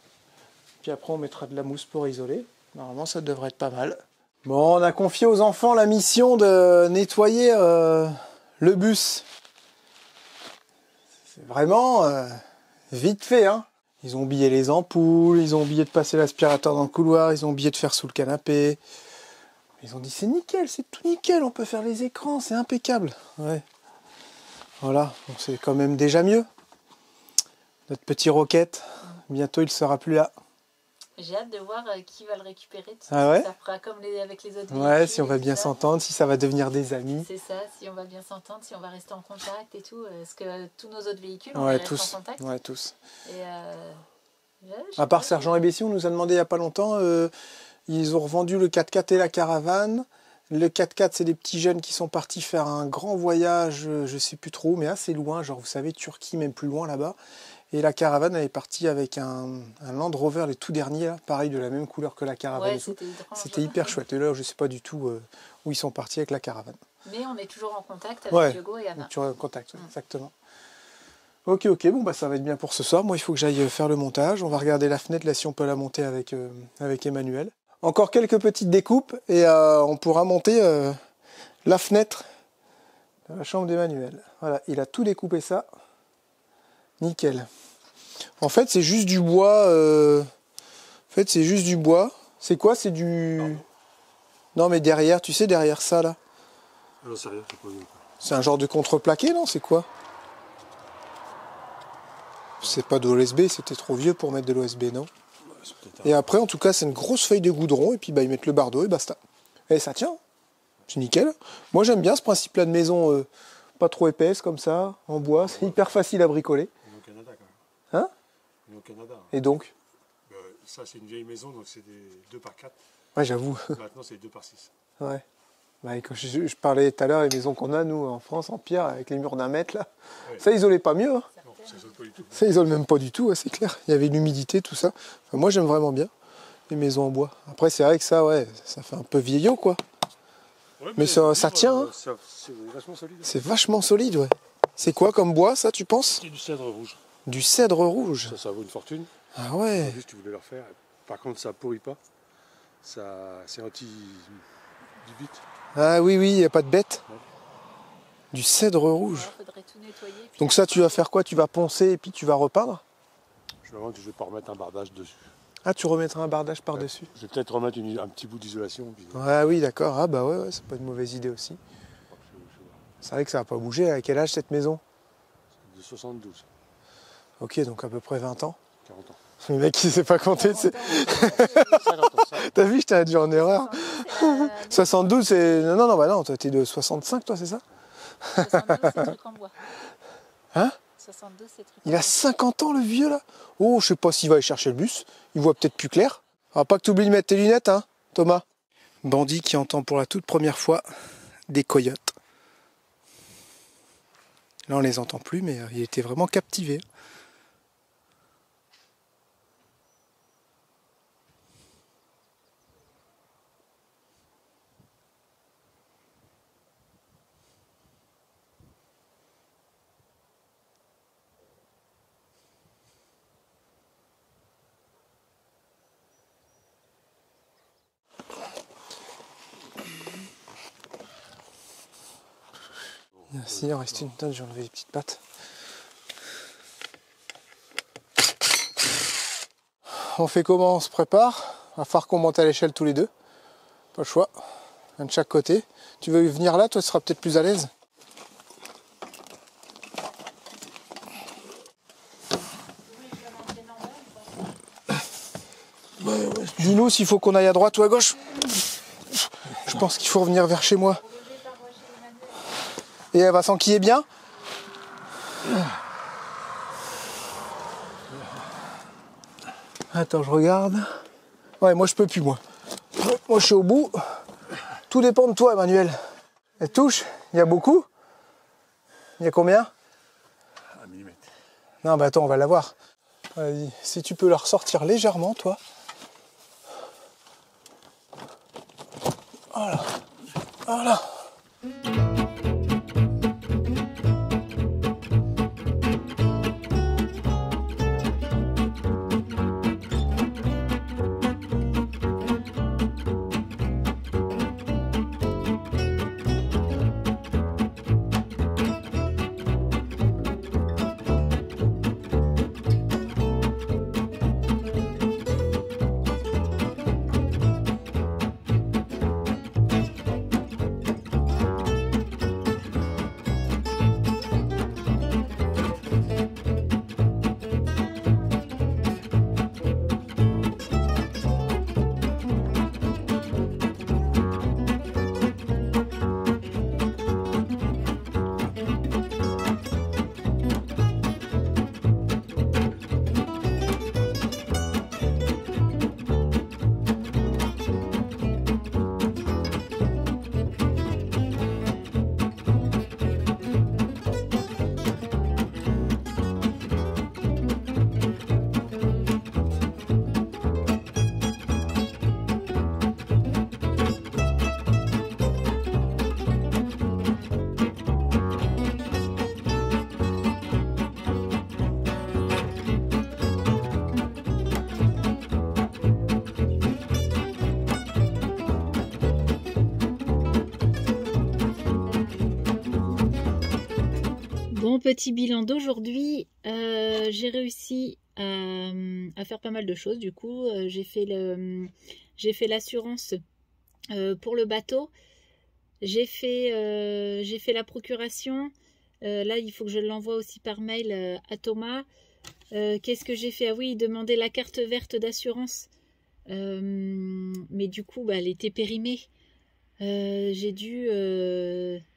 Puis après, on mettra de la mousse pour isoler. Normalement, ça devrait être pas mal. Bon, on a confié aux enfants la mission de nettoyer le bus. C'est vraiment vite fait, hein. Ils ont oublié les ampoules, ils ont oublié de passer l'aspirateur dans le couloir, ils ont oublié de faire sous le canapé. Ils ont dit c'est nickel, c'est tout nickel, on peut faire les écrans, c'est impeccable. Ouais. Voilà, bon, c'est quand même déjà mieux. Notre petit Roquette, bientôt il sera plus là. J'ai hâte de voir qui va le récupérer. Ah ouais? Ça fera comme avec les autres. Ouais, si on va bien s'entendre, si ça va devenir des amis. C'est ça, si on va bien s'entendre, si on va rester en contact et tout. Parce que tous nos autres véhicules, on Ouais, reste tous. en contact. Ouais, tous. Et à part Sergent et Bessie, on nous a demandé il n'y a pas longtemps, ils ont revendu le 4x4 et la caravane, Le 4x4, c'est des petits jeunes qui sont partis faire un grand voyage, je sais plus trop, mais assez loin, genre vous savez, Turquie, même plus loin là-bas. Et la caravane, elle est partie avec un Land Rover, les tout derniers, là, pareil, de la même couleur que la caravane. Ouais, C'était hyper chouette. Et là, je sais pas du tout où ils sont partis avec la caravane. Mais on est toujours en contact avec Hugo et Anna. Tu es en contact, exactement. Ok, bon, bah, ça va être bien pour ce soir. Moi, il faut que j'aille faire le montage. On va regarder la fenêtre, là, si on peut la monter avec Emmanuel. Encore quelques petites découpes et on pourra monter la fenêtre de la chambre d'Emmanuel. Voilà, il a tout découpé ça. Nickel. En fait, c'est juste du bois. C'est quoi? C'est du... Non, mais derrière, tu sais, derrière ça, là. Non, c'est rien, c'est pas bien. C'est un genre de contreplaqué, non? C'est quoi? C'est pas de l'OSB, c'était trop vieux pour mettre de l'OSB, non? Et après, en tout cas, c'est une grosse feuille de goudron, et puis bah, ils mettent le bardeau, et basta. Et ça tient. C'est nickel. Moi, j'aime bien ce principe-là de maison pas trop épaisse, comme ça, en bois. C'est hyper facile à bricoler. On est au Canada, quand même. Hein? On est au Canada. Et donc? Ça, c'est une vieille maison, donc c'est des 2x4. Ouais, j'avoue. Maintenant, c'est 2x6. Ouais. Bah, quand je parlais tout à l'heure des maisons qu'on a, nous, en France, en pierre, avec les murs d'un mètre, là. Ouais. Ça isolait pas mieux, hein. Non, ça isole pas du tout. Ça isole même pas du tout, ouais, c'est clair. Il y avait l'humidité, tout ça. Enfin, moi, j'aime vraiment bien les maisons en bois. Après, c'est vrai que ça, ouais, ça fait un peu vieillot, quoi. Ouais, mais ça tient, hein. C'est vachement solide. C'est vachement solide, ouais. C'est quoi comme bois, ça, tu penses? C'est du cèdre rouge. Du cèdre rouge? Ça vaut une fortune. Ah ouais. En plus, tu voulais le refaire. Par contre, ça pourrit pas. C'est anti-vite. Ah oui, il n'y a pas de bête. Ouais. Du cèdre rouge. Alors, faudrait tout nettoyer, puis donc ça, tu vas faire quoi? Tu vas poncer et puis tu vas repeindre? Je vais pas remettre un bardage dessus. Ah, tu remettras un bardage par-dessus? Je vais peut-être remettre un petit bout d'isolation. Puis... Ah oui, d'accord. Ah bah ouais, c'est pas une mauvaise idée aussi. C'est vrai que ça va pas bouger. À quel âge cette maison? De 72. Ok, donc à peu près 20 ans. 40 ans. Le mec, il sait pas compter. 50 ans. T'as vu, je t'ai induit en erreur. 72, c'est... Non, bah non, toi, t'es de 65, toi, c'est ça? 62, c'est truc en bois. Hein? 62, c'est truc Il a 50 ans, le vieux, là? Oh, je sais pas s'il va aller chercher le bus. Il voit peut-être plus clair. Alors, pas que tu oublies de mettre tes lunettes, hein, Thomas? Bandit qui entend pour la toute première fois des coyotes. Là, on les entend plus, mais il était vraiment captivé. Merci, il en reste une tonne, j'ai enlevé les petites pattes. On fait comment? On se prépare. Il va falloir qu'on monte à l'échelle tous les deux. Pas le choix. Un de chaque côté. Tu veux venir là? Toi, tu seras peut-être plus à l'aise. Dis-nous s'il faut qu'on aille à droite ou à gauche. Je pense qu'il faut revenir vers chez moi. Et elle va s'enquiller bien? Attends, je regarde. Ouais, moi je peux plus, moi. Moi je suis au bout. Tout dépend de toi, Emmanuel. Elle touche? Il y a beaucoup? Il y a combien? 1 mm. Non, bah attends, on va la voir. Vas-y, si tu peux la ressortir légèrement, toi. Voilà. Voilà. mon petit bilan d'aujourd'hui, j'ai réussi à faire pas mal de choses. Du coup, j'ai fait l'assurance pour le bateau. J'ai fait la procuration. Là, il faut que je l'envoie aussi par mail à Thomas. Qu'est-ce que j'ai fait? Ah oui, il demandait la carte verte d'assurance. Mais du coup, elle était périmée. J'ai dû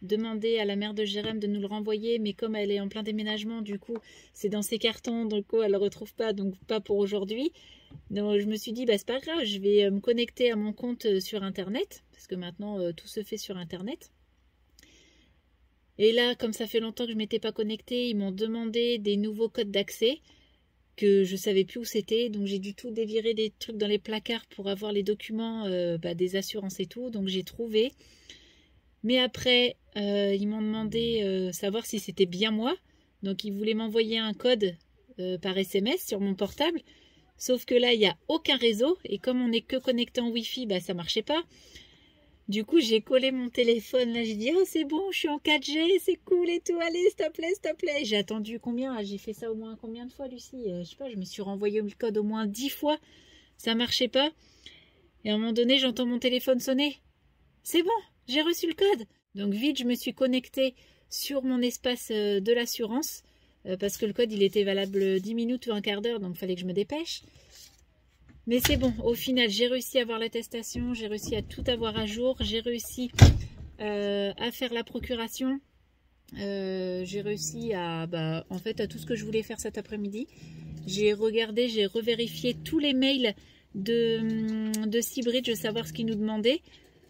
demander à la mère de Jérém de nous le renvoyer, mais comme elle est en plein déménagement, du coup, c'est dans ses cartons, donc elle ne le retrouve pas, donc pas pour aujourd'hui. Donc je me suis dit, c'est pas grave, je vais me connecter à mon compte sur Internet, parce que maintenant, tout se fait sur Internet. Et là, comme ça fait longtemps que je ne m'étais pas connectée, ils m'ont demandé des nouveaux codes d'accès, que je savais plus où c'était, donc j'ai dû tout dévirer des trucs dans les placards pour avoir les documents des assurances et tout, donc j'ai trouvé. Mais après, ils m'ont demandé savoir si c'était bien moi, donc ils voulaient m'envoyer un code par SMS sur mon portable, sauf que là, il n'y a aucun réseau, et comme on n'est que connecté en Wi-Fi, ça marchait pas. Du coup, j'ai collé mon téléphone, là, j'ai dit, oh, c'est bon, je suis en 4G, c'est cool et tout, allez, s'il te plaît, s'il te plaît. J'ai attendu combien? J'ai fait ça au moins combien de fois, Lucie? Je sais pas, je me suis renvoyé le code au moins 10 fois, ça marchait pas. Et à un moment donné, j'entends mon téléphone sonner. C'est bon, j'ai reçu le code. Donc vite, je me suis connectée sur mon espace de l'assurance, parce que le code, il était valable 10 minutes ou un quart d'heure, donc il fallait que je me dépêche. Mais c'est bon, au final, j'ai réussi à avoir l'attestation, j'ai réussi à tout avoir à jour, j'ai réussi à faire la procuration, j'ai réussi à tout ce que je voulais faire cet après-midi. J'ai regardé, j'ai revérifié tous les mails de Seabridge, de savoir ce qu'ils nous demandaient.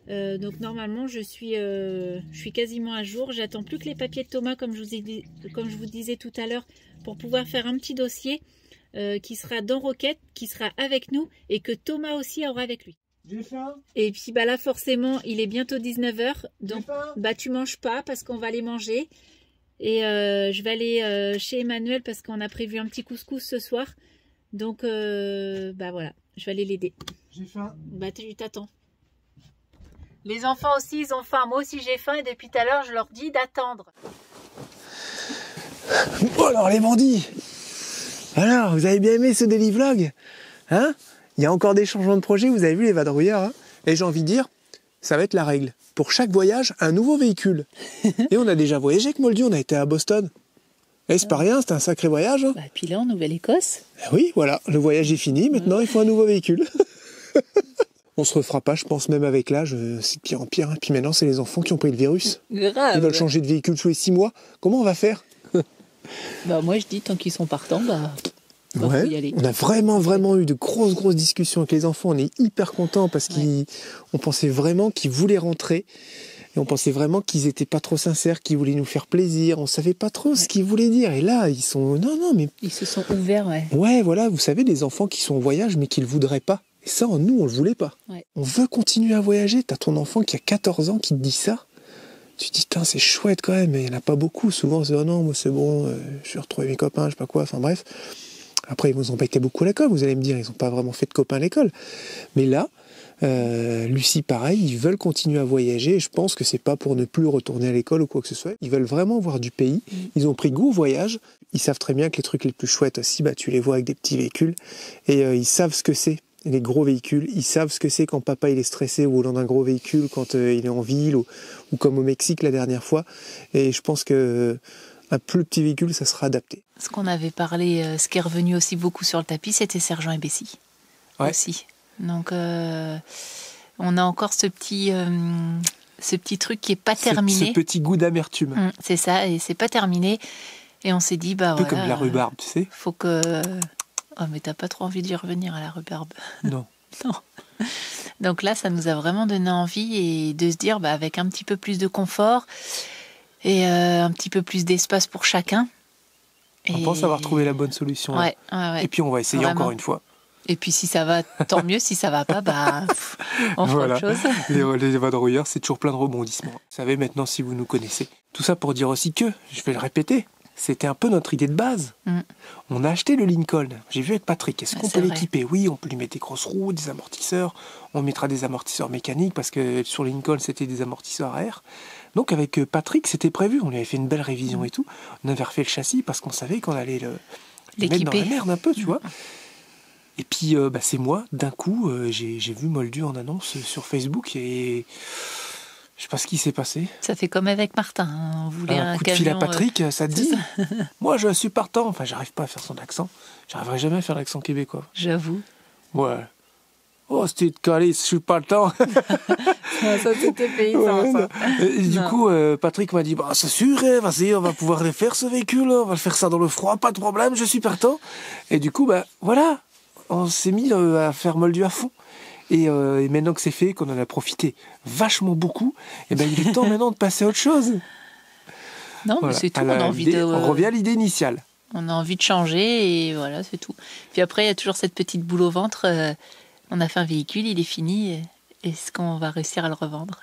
Donc normalement, je suis quasiment à jour. J'attends plus que les papiers de Thomas, comme je vous disais tout à l'heure, pour pouvoir faire un petit dossier. Qui sera dans Roquette, qui sera avec nous et que Thomas aussi aura avec lui. J'ai faim. Et puis là forcément il est bientôt 19h, donc tu manges pas parce qu'on va aller manger. Et je vais aller chez Emmanuel parce qu'on a prévu un petit couscous ce soir. Donc voilà, je vais aller l'aider. J'ai faim. Tu t'attends. Les enfants aussi ils ont faim, moi aussi j'ai faim et depuis tout à l'heure je leur dis d'attendre. Bon alors les bandits, alors, vous avez bien aimé ce daily vlog? Hein? Il y a encore des changements de projet, vous avez vu les vadrouilleurs, hein? Et j'ai envie de dire, ça va être la règle. Pour chaque voyage, un nouveau véhicule. Et on a déjà voyagé avec Moldy, on a été à Boston. Et c'est pas rien, c'était un sacré voyage. Hein? Puis là, en Nouvelle-Écosse. Oui, voilà, le voyage est fini, maintenant il faut un nouveau véhicule. On se refera pas, je pense, même avec l'âge, c'est de pire en pire. Hein. Puis maintenant, c'est les enfants qui ont pris le virus. Grave. Ils veulent changer de véhicule tous les 6 mois. Comment on va faire? Moi je dis tant qu'ils sont partants, faut y aller. On a vraiment eu de grosses discussions avec les enfants. On est hyper contents parce qu'on pensait vraiment qu'ils voulaient rentrer. Et on pensait vraiment qu'ils étaient pas trop sincères, qu'ils voulaient nous faire plaisir. On savait pas trop ce qu'ils voulaient dire. Et là, ils sont... Non, mais... Ils se sont ouverts, Ouais, voilà, vous savez, des enfants qui sont en voyage mais qui le voudraient pas. Et ça, nous, on le voulait pas. Ouais. On veut continuer à voyager. T'as ton enfant qui a 14 ans qui te dit ça. Tu te dis, c'est chouette quand même, mais il n'y en a pas beaucoup. Souvent, c'est non, moi c'est bon, je suis retrouvé mes copains, je sais pas quoi, enfin bref. Après, ils vous ont pas été beaucoup à l'école, vous allez me dire, ils n'ont pas vraiment fait de copains à l'école. Mais là, Lucie, pareil, ils veulent continuer à voyager, et je pense que c'est pas pour ne plus retourner à l'école ou quoi que ce soit. Ils veulent vraiment voir du pays, ils ont pris goût au voyage, ils savent très bien que les trucs les plus chouettes aussi, tu les vois avec des petits véhicules, et ils savent ce que c'est. Les gros véhicules, ils savent ce que c'est quand papa il est stressé au volant d'un gros véhicule, quand il est en ville ou comme au Mexique la dernière fois. Et je pense que un plus petit véhicule, ça sera adapté. Ce qu'on avait parlé, ce qui est revenu aussi beaucoup sur le tapis, c'était Sergent et Bessie. Ouais. Aussi. Donc on a encore ce petit truc qui est pas terminé. Ce petit goût d'amertume. C'est ça, et c'est pas terminé. Et on s'est dit un peu comme la rhubarbe, tu sais. Faut que oh, mais t'as pas trop envie d'y revenir à la rhubarbe. Non. Non. Donc là, ça nous a vraiment donné envie et de se dire, avec un petit peu plus de confort et un petit peu plus d'espace pour chacun. On pense avoir trouvé la bonne solution. Ouais. Et puis on va essayer encore une fois. Et puis si ça va, tant mieux. Si ça va pas, on fera autre chose. Les vadrouilleurs, c'est toujours plein de rebondissements. Vous savez maintenant si vous nous connaissez. Tout ça pour dire aussi que, je vais le répéter, c'était un peu notre idée de base. On a acheté le Lincoln. J'ai vu avec Patrick. Est-ce qu'on peut l'équiper? Oui, on peut lui mettre des grosses roues, des amortisseurs. On mettra des amortisseurs mécaniques parce que sur le Lincoln, c'était des amortisseurs à air. Donc avec Patrick, c'était prévu. On lui avait fait une belle révision et tout. On avait refait le châssis parce qu'on savait qu'on allait le mettre dans la merde un peu, tu vois. Et puis c'est moi, d'un coup, j'ai vu Moldu en annonce sur Facebook et je sais pas ce qui s'est passé. Ça fait comme avec Martin, hein. On voulait un coup de fil à camion, Patrick, ça te dit ça. Moi je suis partant. Enfin, j'arrive pas à faire son accent. J'arriverai jamais à faire l'accent québécois. J'avoue. Ouais. Oh, c'était de calice, je suis partant. Ça c'était paysan, Ouais, ça. Et du Non. coup, Patrick m'a dit, bah, c'est sûr, hein, vas-y, on va pouvoir le faire ce véhicule, on va le faire ça dans le froid, pas de problème, je suis partant. Et du coup, voilà, on s'est mis à faire Moldu à fond. Et maintenant que c'est fait, qu'on en a profité vachement beaucoup, et il est temps maintenant de passer à autre chose. Non, Voilà. mais c'est tout. À On a la envie idée- de. On revient à l'idée initiale. On a envie de changer et voilà, c'est tout. Puis après, il y a toujours cette petite boule au ventre. On a fait un véhicule, il est fini. Est-ce qu'on va réussir à le revendre?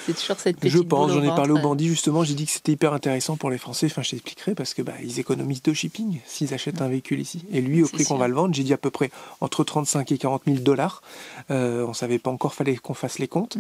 C'est toujours cette petite Je boule pense, au j'en ai parlé au ventre. bandit justement, j'ai dit que c'était hyper intéressant pour les Français, enfin je t'expliquerai parce que ils économisent de shipping s'ils achètent un véhicule ici. Et lui, au C'est prix qu'on sûr. va le vendre, j'ai dit à peu près entre 35 et 40 000 $. On savait pas encore, fallait qu'on fasse les comptes.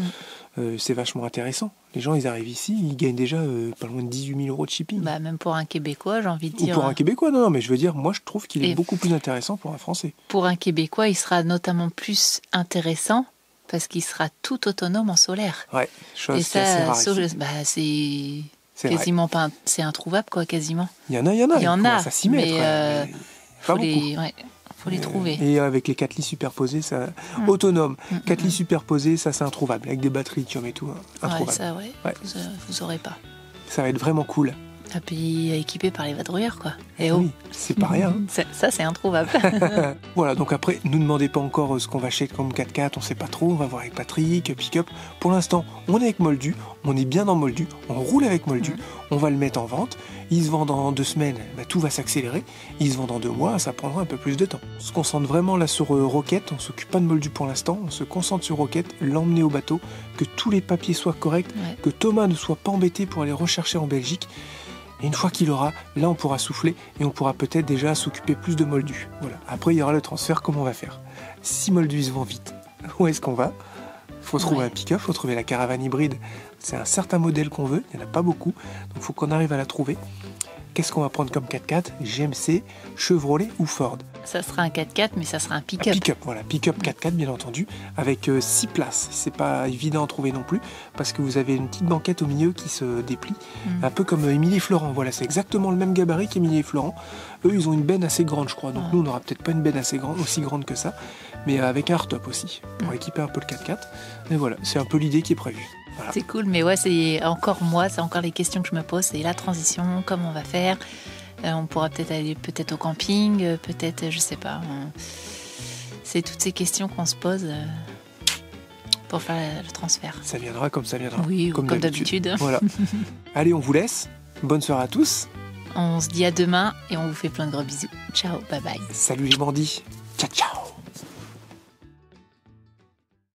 C'est vachement intéressant. Les gens, ils arrivent ici, ils gagnent déjà pas loin de 18 000 € de shipping. Même pour un Québécois, j'ai envie de Ou dire. pour un Québécois, non, mais je veux dire, moi je trouve qu'il est Et- beaucoup plus intéressant pour un Français. Pour un Québécois, il sera notamment plus intéressant parce qu'il sera tout autonome en solaire. Ouais, chose Et qui est assez ça, rare ici. c'est C'est vrai. quasiment pas, c'est introuvable quoi, quasiment. Il y en a, Il y en ils a, commencent à s'y mettre. mais, ouais, mais pas Faut beaucoup. faut les trouver. Et avec les 4 lits superposés, ça autonome. 4 lits superposés, ça c'est introuvable. Avec des batteries lithium et tout, introuvable. Ouais, ça, Ouais. vous aurez pas. Ça va être vraiment cool. Un pays équipé par les vadrouilleurs, quoi. Et Oui, c'est pas rien. hein. Ça, c'est introuvable. Voilà, donc après, ne nous demandez pas encore ce qu'on va acheter comme 4x4, on sait pas trop, on va voir avec Patrick, Pick-up. Pour l'instant, on est avec Moldu, on est bien dans Moldu, on roule avec Moldu, on va le mettre en vente. Il se vend dans 2 semaines, tout va s'accélérer. Il se vend dans 2 mois, ça prendra un peu plus de temps. On se concentre vraiment là sur Rocket, on s'occupe pas de Moldu pour l'instant, on se concentre sur Rocket, l'emmener au bateau, que tous les papiers soient corrects, Ouais. que Thomas ne soit pas embêté pour aller rechercher en Belgique. Et une fois qu'il aura, là on pourra souffler et on pourra peut-être déjà s'occuper plus de Moldu. Voilà. Après il y aura le transfert, comment on va faire? Si Moldu se vend vite, où est-ce qu'on va? Faut trouver Ouais. un pick-up, faut trouver la caravane hybride. C'est un certain modèle qu'on veut, il n'y en a pas beaucoup, donc faut qu'on arrive à la trouver. Qu'est-ce qu'on va prendre comme 4x4? GMC, Chevrolet ou Ford? Ça sera un 4x4, mais ça sera un Un pick-up. pick-up, voilà, pick-up 4x4 bien entendu, avec 6 places. C'est pas évident à trouver non plus, parce que vous avez une petite banquette au milieu qui se déplie, un peu comme Émilie et Florent. Voilà, c'est exactement le même gabarit qu'Émilie et Florent. Eux, ils ont une benne assez grande, je crois. Donc nous, on n'aura peut-être pas une benne assez grande, aussi grande que ça, mais avec un hardtop aussi, pour équiper un peu le 4x4. Et voilà, c'est un peu l'idée qui est prévue. Voilà. C'est cool, mais ouais, c'est encore les questions que je me pose, c'est la transition, comment on va faire. On pourra peut-être aller au camping, peut-être, je sais pas. C'est toutes ces questions qu'on se pose pour faire le transfert. Ça viendra comme ça viendra. Oui, comme d'habitude. Voilà. Allez, on vous laisse. Bonne soirée à tous. On se dit à demain et on vous fait plein de gros bisous. Ciao, bye bye. Salut les bandits. Ciao, ciao.